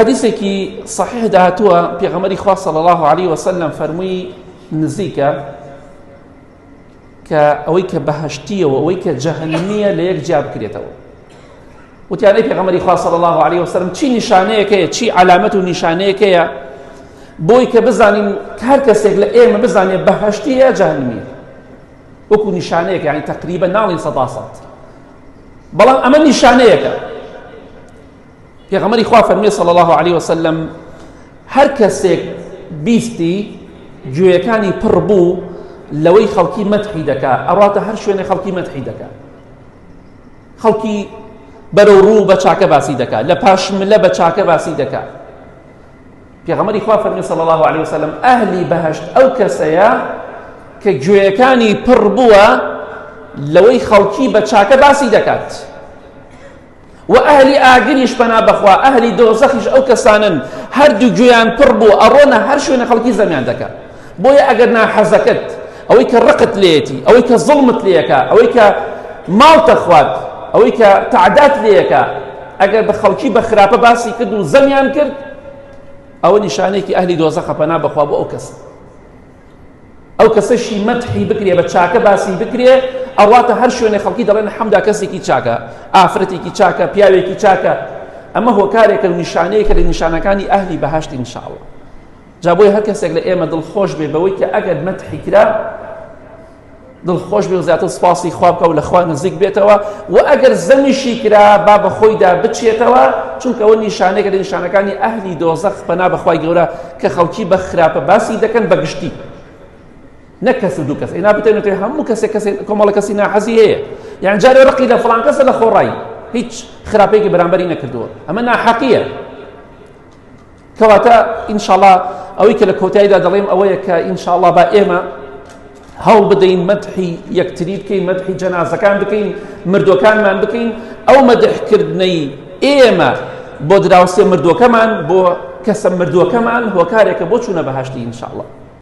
حديثك صحيح دهاتوا بيغمري خاص صلى الله عليه وسلم فرمي نزيكا كأويك بهشتية وأويك جهنمية ليك جاب كريتو وتعني بيغمري خاص صلى الله عليه وسلم تشي نشانيك يا تشي علامته نشانيك يا بويك بزاني كهركسك لإيه ما بزاني بهشتية جهنمية وكو نشانيك يعني تقريبا نالي صداصات بلان أما نشانيك پێغەمبەری خوا فەرمووی صلی الله عليه وسلم هەر کەسێک بیستی گوێیەکانی پڕ بوو لەوەی خەڵکی مەدحی دەکات ئەواتە هەر شوێنێ خەڵکی مەدحی دەکات خەڵکی بەرەو ڕوو بە چاکە باسی دەکات لە پاشملە بە چاکە باسی دەکات پێغەمبەری خوا فەرمووی صلی الله عليه وسلم ئەهلی بەهەشت ئەو کەسەیە کە گوێیەکانی پڕ بووە لەوەی خەڵکی بە چاکە باسی دەکات وأهلي آقريش بنا بخوا أهلي دوزخيش أو كسانن هردو جويان بربو أرونا هرشوين خلقي زميان دكا بويا أقرنا حزكت أويك رقت ليتي أويك ظلمت ليكا أويك مالت أخوات أويك تعدات ليكا أقر بخلقي بخرابة باسي كدو زميان كرد أو نشانيك أهلي دوزخ بنا بخوا بو أو كسشي مدحي بكري بتشاكا باسي بكري أرواتا هر شويني خلقي دلين حمدا كسي كي تشاكا آفرتي كي تشاكا بياوي كي تشاكا أما هو كاريك ونشانيك لنشانكاني أهلي بهاشت إن شاء الله جابوي هر كسيك لإيما دل خوش بي بويك أقد مدحي كرا دل خوش بي وزيات السباسي خوابك والأخوان نزيك بيتوا وأقر زمشي كرا باب خويدا بتشيتوا چونك ونشانيك لنشانكاني أهلي دوزخ بنا بخواي قورا كخلقي بخراب باسي دكن بقشتي نكس دو كس إنا بتينو تي همو كس كمال كسي ناحزي هي يعني جاري رقي لفلان كس لخوراي هيك خرابيك برامبري نكردوه أما ناحقية كواتا إن شاء الله أويك لكوتاي دا دليم أويك إن شاء الله بائما هول بدين مدحي يكتريب كين مدحي جنازة كان بكين مردو كان من بكين أو مدح كردني إيما بودراوسي مردو كمان بو كسم مردو كمان هو كاريك بوشونا بهاشتي إن شاء الله